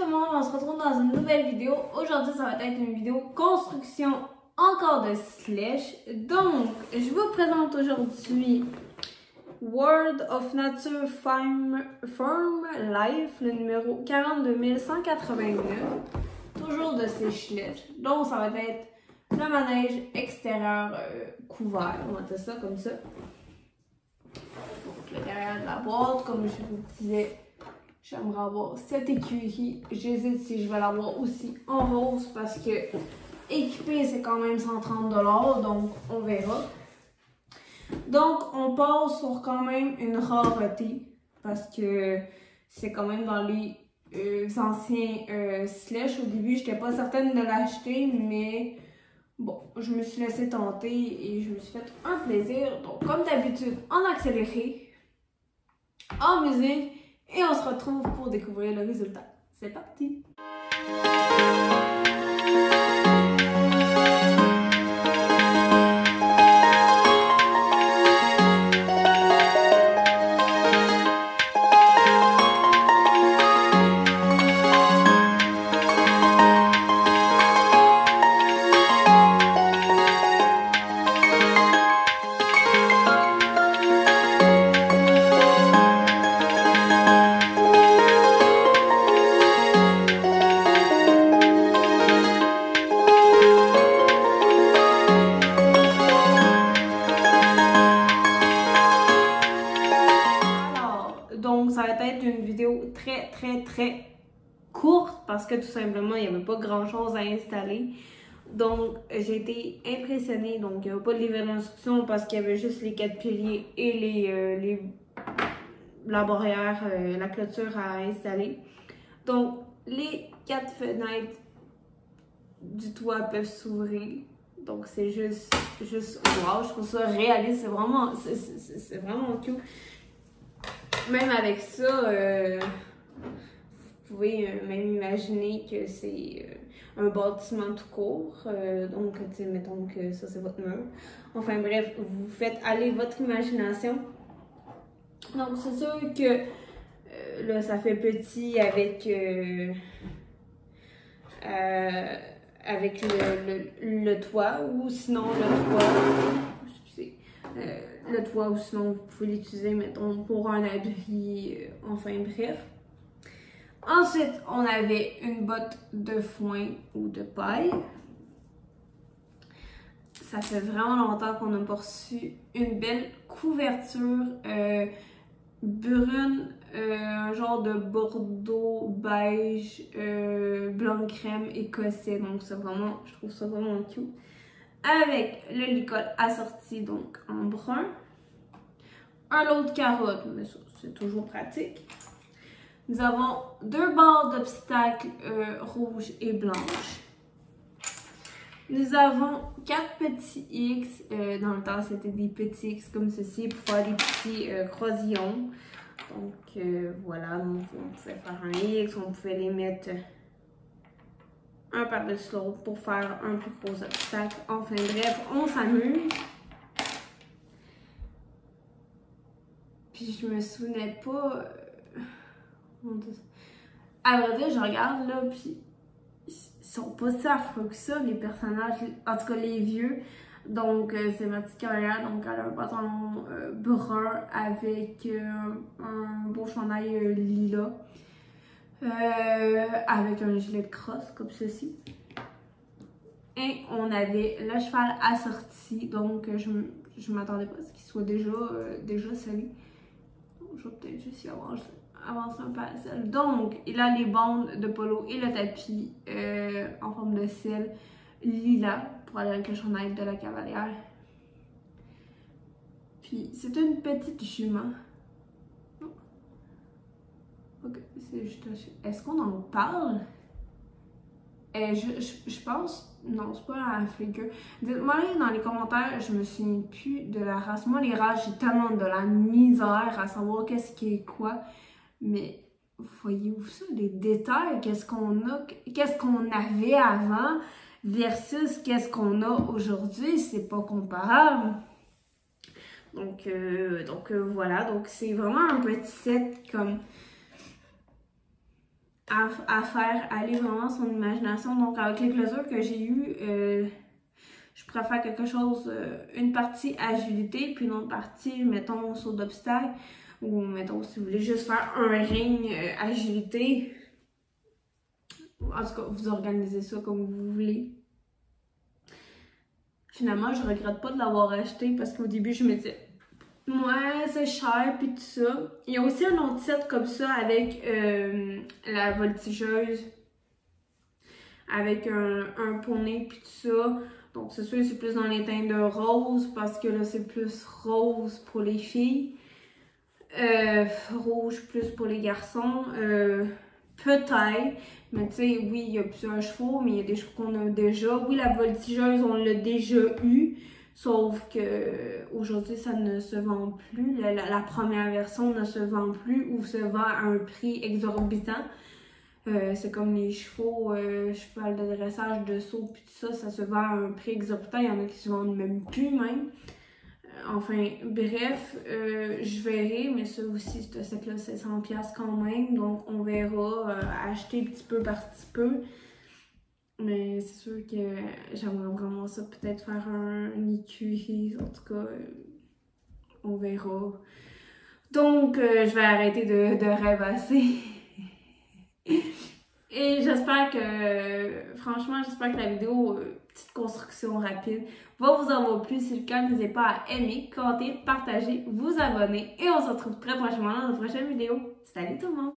le monde, on se retrouve dans une nouvelle vidéo. Aujourd'hui, ça va être une vidéo construction encore de slush. Donc, je vous présente aujourd'hui World of Nature Farm Life, le numéro 42189. Toujours de ces slush. Donc, ça va être le manège extérieur couvert. On va faire ça comme ça. Donc, le derrière de la boîte, comme je vous disais. J'aimerais avoir cette écurie. J'hésite si je vais l'avoir aussi en rose parce que équipé c'est quand même 130 $, donc on verra. Donc on passe sur quand même une rareté parce que c'est quand même dans les anciens slush. Au début j'étais pas certaine de l'acheter, mais bon, je me suis laissée tenter et je me suis fait un plaisir. Donc comme d'habitude en accéléré, en musique. Et on se retrouve pour découvrir le résultat. C'est parti! Donc, ça va être une vidéo très courte parce que tout simplement, il n'y avait pas grand chose à installer. Donc, j'ai été impressionnée. Donc, il n'y avait pas de livret d'instruction parce qu'il y avait juste les 4 piliers et la barrière, la clôture à installer. Donc, les 4 fenêtres du toit peuvent s'ouvrir. Donc, c'est juste wow, je trouve ça réaliste. C'est vraiment cute. Même avec ça, vous pouvez même imaginer que c'est un bâtiment tout court. Donc, mettons que ça, c'est votre mur. Enfin bref, vous faites aller votre imagination. Donc, c'est sûr que là, ça fait petit avec le toit ou sinon le toit ou sinon vous pouvez l'utiliser, mettons, pour un abri, enfin bref. Ensuite, on avait une botte de foin ou de paille. Ça fait vraiment longtemps qu'on n'a pas reçu une belle couverture brune, un genre de bordeaux, beige, blanc crème écossais. Donc c'est vraiment, je trouve ça vraiment cute. Avec le licol assorti donc en brun. Un lot de carottes, mais ça c'est toujours pratique. Nous avons 2 barres d'obstacles rouges et blanches. Nous avons 4 petits X. Dans le temps, c'était des petits X comme ceci pour faire des petits croisillons. Donc voilà, on pouvait faire un X, on pouvait les mettre un par-dessus l'autre pour faire un plus gros obstacle. Enfin bref, on s'amuse. Puis je me souvenais pas. À vrai dire, je regarde là, puis ils sont pas si affreux que ça, les personnages, en tout cas les vieux. Donc c'est ma petite carrière, donc elle a un pantalon brun avec un beau chandail lilas. Avec un gilet de crosse comme ceci. Et on avait le cheval assorti, donc je m'attendais pas à ce qu'il soit déjà salé. Je vais peut-être juste y avancer un peu à sel. Donc, il a les bandes de polo et le tapis en forme de sel lilas pour aller avec le chandail de la cavalière. Puis, c'est une petite jument. Ok, c'est juste. Est-ce qu'on en parle? Je pense. Non, c'est pas la figure. Dites-moi dans les commentaires, je me souviens plus de la race. Moi, les races, j'ai tellement de la misère à savoir qu'est-ce qui est quoi. Mais voyez-vous ça, les détails, qu'est-ce qu'on a, qu'est-ce qu'on avait avant versus qu'est-ce qu'on a aujourd'hui, c'est pas comparable. Donc voilà, donc c'est vraiment un petit set comme à faire aller vraiment son imagination. Donc, avec les closures que j'ai eues, je préfère quelque chose, une partie agilité, puis une autre partie, mettons, saut d'obstacle, ou mettons, si vous voulez juste faire un ring agilité. En tout cas, vous organisez ça comme vous voulez. Finalement, je regrette pas de l'avoir acheté parce qu'au début, je me disais, ouais, c'est cher, puis tout ça. Il y a aussi un autre set comme ça avec la voltigeuse, avec un poney, puis tout ça. Donc, c'est sûr, c'est plus dans les teintes de rose parce que là, c'est plus rose pour les filles. Rouge plus pour les garçons. Peut-être, mais tu sais, oui, il y a plusieurs chevaux, mais il y a des chevaux qu'on a déjà. Oui, la voltigeuse, on l'a déjà eu, sauf que aujourd'hui, ça ne se vend plus. La première version ne se vend plus ou se vend à un prix exorbitant. C'est comme les chevaux, cheval de dressage, de saut, puis tout ça, ça se vend à un prix exorbitant. Il y en a qui se vendent même plus, même. Enfin, bref, je verrai, mais ça aussi, ce set-là, c'est 100$ quand même. Donc, on verra, acheter petit peu par petit peu. Mais c'est sûr que j'aimerais vraiment ça, peut-être faire une écurie. En tout cas, on verra. Donc, je vais arrêter de rêvasser. Et j'espère que, franchement, j'espère que la vidéo, petite construction rapide, va vous avoir plu. Si c'est le cas, n'hésitez pas à aimer, commenter, partager, vous abonner. Et on se retrouve très prochainement dans une prochaine vidéo. Salut tout le monde!